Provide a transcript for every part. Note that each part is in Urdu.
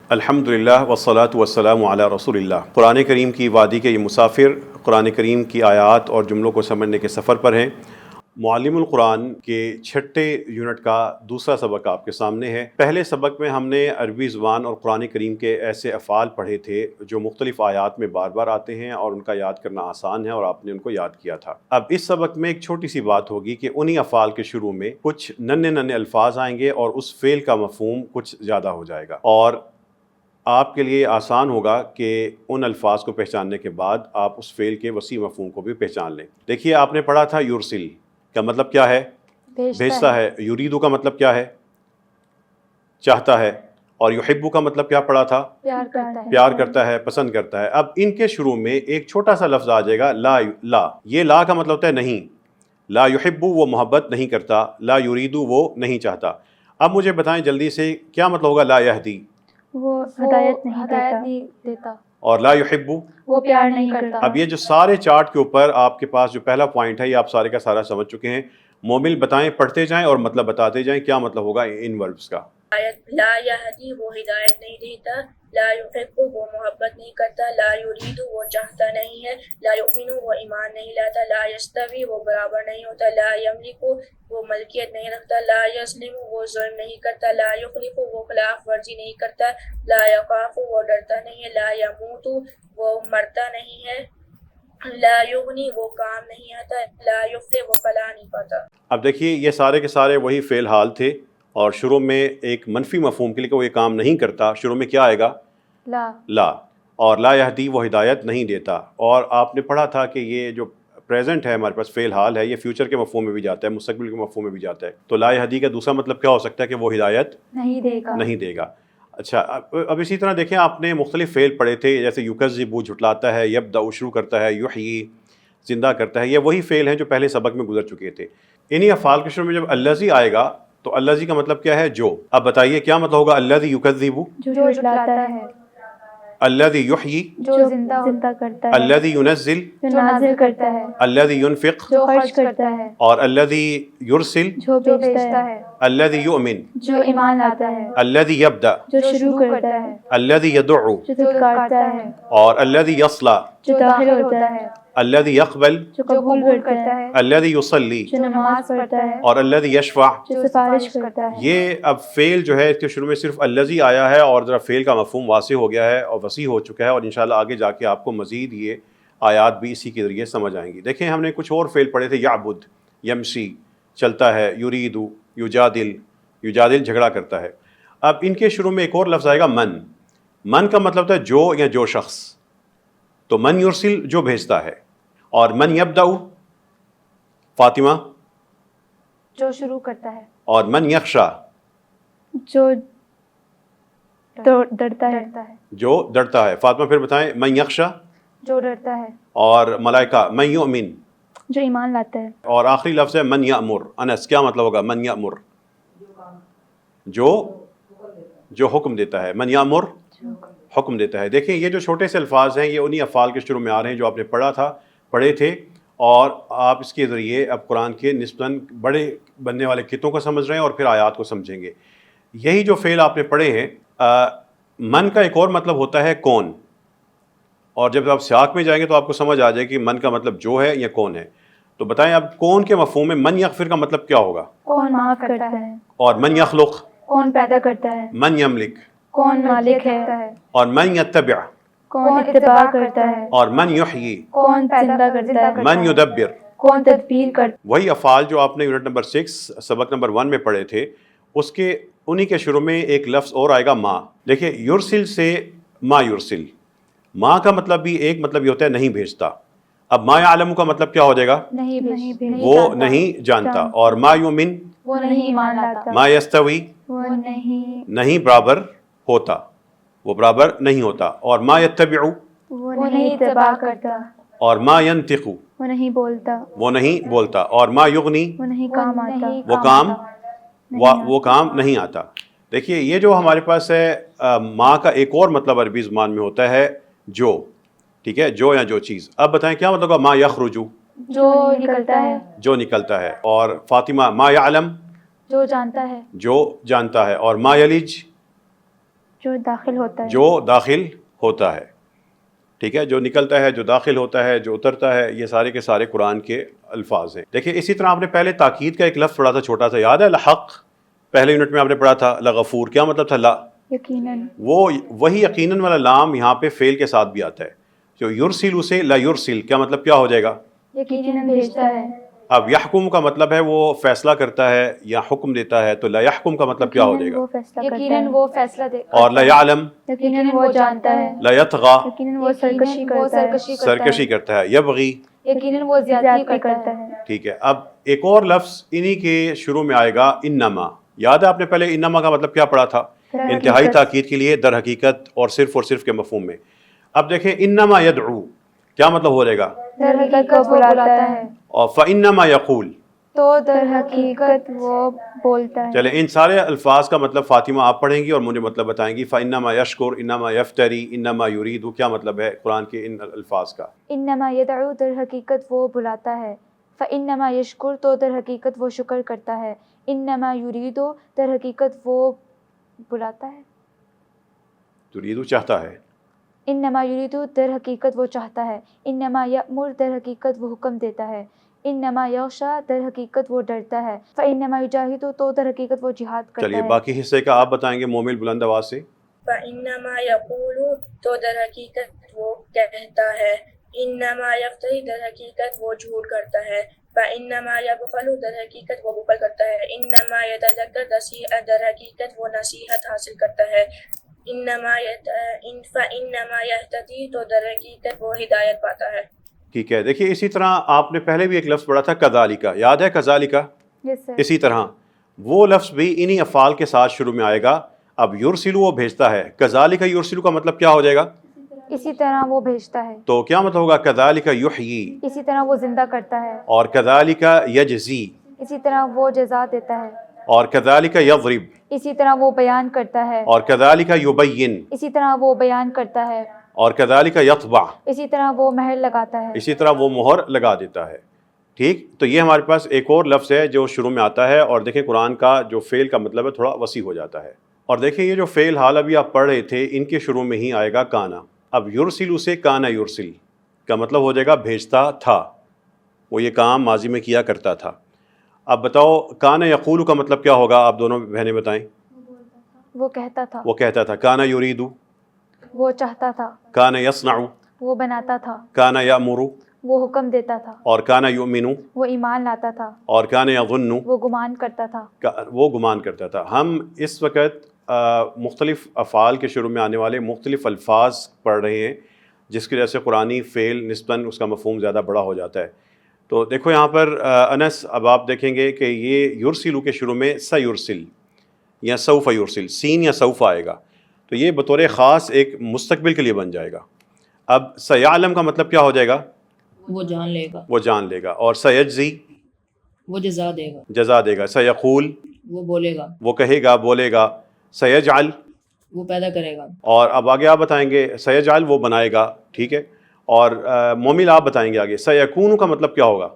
الحمدللہ والصلاۃ والسلام علی رسول اللہ۔ قرآن کریم کی وادی کے یہ مسافر قرآن کریم کی آیات اور جملوں کو سمجھنے کے سفر پر ہیں۔ معلم القرآن کے چھٹے یونٹ کا دوسرا سبق آپ کے سامنے ہے۔ پہلے سبق میں ہم نے عربی زبان اور قرآن کریم کے ایسے افعال پڑھے تھے جو مختلف آیات میں بار بار آتے ہیں اور ان کا یاد کرنا آسان ہے، اور آپ نے ان کو یاد کیا تھا۔ اب اس سبق میں ایک چھوٹی سی بات ہوگی کہ انہی افعال کے شروع میں کچھ ننھے الفاظ آئیں گے اور اس فعل کا مفہوم کچھ زیادہ ہو جائے گا، اور آپ کے لیے آسان ہوگا کہ ان الفاظ کو پہچاننے کے بعد آپ اس فعل کے وسیع مفہوم کو بھی پہچان لیں۔ دیکھیے، آپ نے پڑھا تھا یرسل کا مطلب کیا ہے؟ بھیجتا ہے۔ یریدو کا مطلب کیا ہے؟ چاہتا ہے۔ اور یحبو کا مطلب کیا پڑھا تھا؟ پیار کرتا ہے، پسند کرتا ہے۔ اب ان کے شروع میں ایک چھوٹا سا لفظ آ جائے گا، لا۔ یہ لا کا مطلب ہوتا ہے نہیں۔ لا یحبو وہ محبت نہیں کرتا، لا یریدو وہ نہیں چاہتا۔ اب مجھے بتائیں جلدی سے کیا مطلب ہوگا لا یہدی؟ وہ ہدایت نہیں دیتا۔ اور لا یحبو وہ پیار نہیں کرتا۔ اب یہ جو سارے چارٹ کے اوپر آپ کے پاس جو پہلا پوائنٹ ہے، یہ آپ سارے کا سارا سمجھ چکے ہیں۔ مومل بتائیں، پڑھتے جائیں اور مطلب بتاتے جائیں کیا مطلب ہوگا ان وربز کا۔ لا یہدی وہ ہدایت نہیں دیتا، لا یحب وہ محبت نہیں کرتا، لا یرید وہ چاہتا نہیں ہے، لا یؤمن وہ ایمان نہیں لاتا، لا یستوی وہ برابر نہیں ہوتا، لا یملک وہ ملکیت نہیں رکھتا، لا یظلم وہ ظلم نہیں کرتا، لا یخلف وہ خلاف ورزی نہیں کرتا، لا یخاف وہ ڈرتا نہیں ہے، لا یموت وہ مرتا نہیں ہے، لا یغنی وہ کام نہیں آتا، لا یفلح وہ فلاح نہیں پاتا۔ اب دیکھیے، یہ سارے کے سارے وہی فعل حال تھے، اور شروع میں ایک منفی مفہوم کے لیے کہ وہ یہ کام نہیں کرتا، شروع میں کیا آئے گا؟ لا۔ اور لا یہدی وہ ہدایت نہیں دیتا۔ اور آپ نے پڑھا تھا کہ یہ جو پریزنٹ ہے ہمارے پاس فعل حال ہے، یہ فیوچر کے مفہوم میں بھی جاتا ہے، مستقبل کے مفہوم میں بھی جاتا ہے۔ تو لا یہدی کا دوسرا مطلب کیا ہو سکتا ہے؟ کہ وہ ہدایت نہیں دے گا۔ اچھا، اب اسی طرح دیکھیں، آپ نے مختلف فعل پڑھے تھے، جیسے یکذب جھٹلاتا ہے، یبدأ شروع کرتا ہے، یحیی زندہ کرتا ہے۔ یہ وہی فعل ہیں جو پہلے سبق میں گزر چکے تھے۔ انہی افعال کے شروع میں جب الذی آئے گا تو الذی کا مطلب کیا ہے؟ جو۔ اب بتائیے کیا مطلب ہوگا الذی یکذب؟ جو جھٹلاتا ہے۔ الذی یحیی؟ جو زندہ کرتا ہے۔ الذی ینزل؟ جو نازل کرتا ہے۔ الذی ینفق؟ جو خرچ کرتا ہے۔ اور الذی یرسل؟ جو بھیجتا ہے۔ الذی یؤمن؟ جو ایمان لاتا ہے۔ الذی یبدأ؟ جو شروع کرتا ہے۔ الذی یدعو؟ جو دھتکارتا ہے۔ اور الذی یصلی؟ جو داخل ہوتا ہے۔ الذی یقبل؟ جو قبول کرتا ہے۔ الذی یصلی؟ جو نماز پڑھتا ہے۔ اور الذی یشفع؟ جو سفارش کرتا ہے۔ یہ اب فعل جو ہے اس کے شروع میں صرف الذی آیا ہے، اور ذرا فعل کا مفہوم واسع ہو گیا ہے اور وسیع ہو چکا ہے، اور انشاءاللہ آگے جا کے آپ کو مزید یہ آیات بھی اسی کے ذریعے سمجھ آئیں گی۔ دیکھیں، ہم نے کچھ اور فعل پڑھے تھے، یعبد، یمشی چلتا ہے، یرید، یجادل جھگڑا کرتا ہے۔ اب ان کے شروع میں ایک اور لفظ آئے گا من کا مطلب ہوتا ہے جو یا جو شخص۔ تو من یرسل جو بھیجتا ہے، اور من یبدأ فاطمہ جو شروع کرتا ہے۔ اور من یخشا جو ڈرتا ہے۔ جو ڈرتا ہے۔ فاطمہ پھر بتائیں، من یخشا؟ جو ڈرتا ہے۔ اور ملائکہ من یؤمن؟ جو ایمان لاتا ہے۔ اور آخری لفظ ہے من یأمر۔ انس کیا مطلب ہوگا من یأمر؟ جو حکم دیتا ہے۔ من یأمر حکم دیتا ہے۔ دیکھیں، یہ جو چھوٹے سے الفاظ ہیں یہ انہی افعال کے شروع میں آ رہے ہیں جو آپ نے پڑھے تھے، اور آپ اس کے ذریعے اب قرآن کے نسبتاً بڑے بننے والے کتوں کو سمجھ رہے ہیں اور پھر آیات کو سمجھیں گے۔ یہی جو فعل آپ نے پڑھے ہیں، من کا ایک اور مطلب ہوتا ہے کون، اور جب آپ سیاق میں جائیں گے تو آپ کو سمجھ آ جائے کہ من کا مطلب جو ہے یا کون ہے۔ تو بتائیں اب کون کے مفہوم میں من یغفر کا مطلب کیا ہوگا؟ کون معاف کرتا ہے۔ اور من یخلق؟ کون پیدا کرتا ہے۔ من یملک؟ کون مالک ہے۔ اور من یتبع؟ کون اتباع کرتا ہے۔ اور من یحیی؟ کون زندہ کرتا ہے۔ من یدبر؟ کون تدبیر کرتا ہے۔ وہی افعال جو آپ نے یونٹ نمبر 6 سبق نمبر 1 میں پڑھے تھے، اس کے انہی کے شروع میں ایک لفظ اور آئے گا ما۔ دیکھیں، یرسل سے ما یرسل، ما کا مطلب بھی ایک مطلب یہ ہوتا ہے نہیں بھیجتا۔ اب ما یعلم کا مطلب کیا ہو جائے گا؟ وہ نہیں جانتا۔ اور ما یؤمن؟ وہ نہیں ایمان لاتا۔ ما یستوی؟ وہ نہیں برابر ہوتا، وہ برابر نہیں ہوتا۔ اور ما یتبع؟ وہ نہیں اتباع کرتا۔ اور ما ینطق؟ وہ نہیں بولتا۔ اور ما یغنی؟ وہ نہیں کام آتا۔ وہ کام نہیں آتا۔ دیکھیے، یہ جو ہمارے پاس ہے ما کا ایک اور مطلب عربی زبان میں ہوتا ہے جو، ٹھیک ہے، جو یا جو چیز۔ اب بتائیں کیا مطلب ہوگا ما یخرج؟ جو نکلتا ہے۔ اور فاطمہ ما یعلم؟ جو جانتا ہے۔ اور ما یلج؟ جو داخل ہوتا ہے، جو داخل ہوتا ہے، ٹھیک ہے، جو نکلتا ہے، جو داخل ہوتا ہے، جو اترتا ہے، یہ سارے کے سارے قرآن کے الفاظ ہیں. دیکھیں اسی طرح آپ نے پہلے تاکید کا ایک لفظ پڑھا تھا چھوٹا سا، یاد ہے؟ لحق، پہلے یونٹ میں آپ نے پڑھا تھا. لغفور کیا مطلب تھا؟ لا، یقیناً. وہی یقیناً والا لام یہاں پہ فعل کے ساتھ بھی آتا ہے. جو یرسل سے لا یرسل، کیا مطلب کیا ہو جائے گا؟ یقیناً بھیجتا ہے. اب یحکم کا مطلب ہے وہ فیصلہ کرتا ہے یا حکم دیتا ہے، تو لا یحکم کا مطلب کیا ہو جائے گا؟ وہ فیصلہ کرتا یقیناً ہے. وہ فیصلہ دے. اور لا یعلم، یقیناً وہ جانتا ہے. لا یطغى، یقیناً وہ سرکشی کرتا ہے. سرکشی کرتا ہے. یبغی، یقیناً وہ زیادتی کرتا ہے. ٹھیک ہے. اب ایک اور لفظ انہی کے شروع میں آئے گا، انما. یاد ہے آپ نے پہلے انما کا مطلب کیا پڑھا تھا؟ انتہائی تاکید کے لیے، در حقیقت اور صرف کے مفہوم میں. اب دیکھیں انما یدعو کیا مطلب ہو جائے گا؟ در حقیقت وہ بلاتا ہے. اور فانما یقول، تو در حقیقت وہ بولتا ہے. چلے ان سارے الفاظ کا مطلب فاطمہ آپ پڑھیں گی اور مجھے مطلب بتائیں گی. فانما یشکر، انما یفتری، انما یرید، کیا مطلب ہے قرآن کے ان الفاظ کا؟ انما یدعو در حقیقت وہ بلاتا ہے. فانما یشکر تو در حقیقت وہ شکر کرتا ہے. انما یرید در حقیقت وہ بلاتا ہے. یرید چاہتا ہے. انما یرید در حقیقت وہ چاہتا ہے. انما یأمر در حقیقت وہ حکم دیتا ہے. انما یخشی در حقیقت وہ ڈرتا ہے. فانما یجاہد تو در حقیقت وہ جہاد کرتا ہے. چلیے باقی حصے کا آپ بتائیں گے مومل بلند آواز سے. فإنما یقول تو در حقیقت وہ کہتا ہے. انما یفتری در حقیقت وہ جھوٹ کرتا ہے. فإنما یبخل در حقیقت وہ بخل کرتا ہے. انما یتذکر در حقیقت وہ نصیحت حاصل کرتا ہے. فإنما یہتدی تو در حقیقت وہ ہدایت پاتا ہے. ٹھیک ہے. دیکھیے اسی طرح آپ نے پہلے بھی ایک لفظ پڑھا تھا کذالک، یاد ہے کذالک؟ Yes, sir. اسی طرح وہ لفظ بھی انہی افعال کے ساتھ شروع میں آئے گا. اب یرسلو وہ بھیجتا ہے، کذالک یرسلو کا مطلب کیا ہو جائے گا؟ اسی طرح وہ بھیجتا ہے. تو کیا مطلب ہوگا؟ کذالک یحیی، اسی طرح وہ زندہ کرتا ہے. اور کذالک یجزی، اسی طرح وہ جزا دیتا ہے. اور کذالک یضرب، اسی طرح وہ بیان کرتا ہے. اور کذالک یبین، اسی طرح وہ بیان کرتا ہے. اور کذالک یطبع، اسی طرح وہ مہر لگاتا ہے. اسی طرح وہ مہر لگا دیتا ہے. ٹھیک، تو یہ ہمارے پاس ایک اور لفظ ہے جو شروع میں آتا ہے. اور دیکھیں قرآن کا جو فعل کا مطلب ہے تھوڑا وسیع ہو جاتا ہے. اور دیکھیں یہ جو فعل حال ابھی آپ پڑھ رہے تھے ان کے شروع میں ہی آئے گا کانا. اب یرسلو سے کانا یرسل کا مطلب ہو جائے گا بھیجتا تھا، وہ یہ کام ماضی میں کیا کرتا تھا. اب بتاؤ کانا یقول کا مطلب کیا ہوگا؟ آپ دونوں بہنیں بتائیں. وہ کہتا تھا. وہ کہتا تھا. کانا یرید، وہ چاہتا تھا. کانا یصنع، وہ بناتا تھا. کانا یأمر، وہ حکم دیتا تھا. اور کانا یؤمن، وہ ایمان لاتا تھا. اور کانا یظن، وہ گمان کرتا تھا. وہ گمان کرتا تھا. ہم اس وقت مختلف افعال کے شروع میں آنے والے مختلف الفاظ پڑھ رہے ہیں جس کی وجہ سے قرآنی فعل نسبتاً اس کا مفہوم زیادہ بڑا ہو جاتا ہے. تو دیکھو یہاں پر انس، اب آپ دیکھیں گے کہ یہ یرسلو کے شروع میں سیرسل یا سوف یرسل، سین یا سوف آئے گا، تو یہ بطور خاص ایک مستقبل کے لیے بن جائے گا. اب سیعلم کا مطلب کیا ہو جائے گا؟ وہ جان لے گا. وہ جان لے گا. اور سیجزی، وہ جزا دے گا. جزا دے گا. سیقول، وہ بولے گا. وہ کہے گا، بولے گا. سیجعل، وہ پیدا کرے گا. اور اب آگے آپ بتائیں گے سیجعل وہ بنائے گا. ٹھیک ہے. اور مومل آپ بتائیں گے آگے سیکون کا مطلب کیا ہوگا؟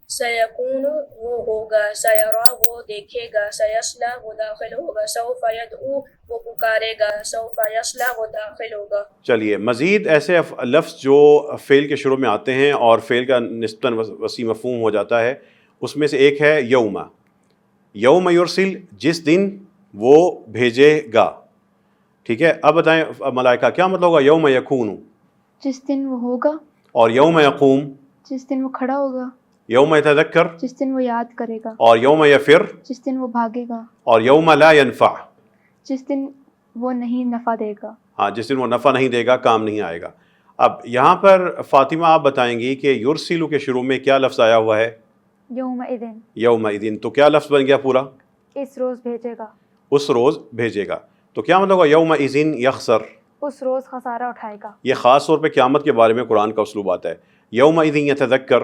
سیکون وہ ہوگا. سیرا وہ دیکھے گا. سیصلا وہ داخل ہوگا. سوف یدعو وہ پکارے گا. سوف یصلا وہ داخل ہوگا. چلیے مزید ایسے لفظ جو فعل کے شروع میں آتے ہیں اور فعل کا نسبتاً وسیع مفہوم ہو جاتا ہے، اس میں سے ایک ہے یوم. یوم یرسل، جس دن وہ بھیجے گا. ٹھیک ہے. اب بتائیں ملائکہ کیا مطلب ہوگا؟ یوم یکون، جس دن وہ ہوگا. اور یوم یقوم، جس دن وہ کھڑا ہوگا. یوم یتذکر، جس دن وہ یاد کرے گا. اور یوم یفر، جس دن وہ بھاگے گا. اور یوم لا ینفع، جس دن وہ نہیں نفع دے گا. ہاں، جس دن وہ نفع نہیں دے گا، کام نہیں آئے گا. اب یہاں پر فاطمہ آپ بتائیں گی کہ یرسلو کے شروع میں کیا لفظ آیا ہوا ہے؟ یومئذ. یومئذ، تو کیا لفظ بن گیا پورا؟ اس روز بھیجے گا. اس روز بھیجے گا. تو کیا مطلب ہوگا؟ یومئذ یخسر، اس روز خسارہ اٹھائے گا. یہ خاص طور پہ قیامت کے بارے میں قرآن کا اسلوب آتا ہے. یومئذ یتذکر،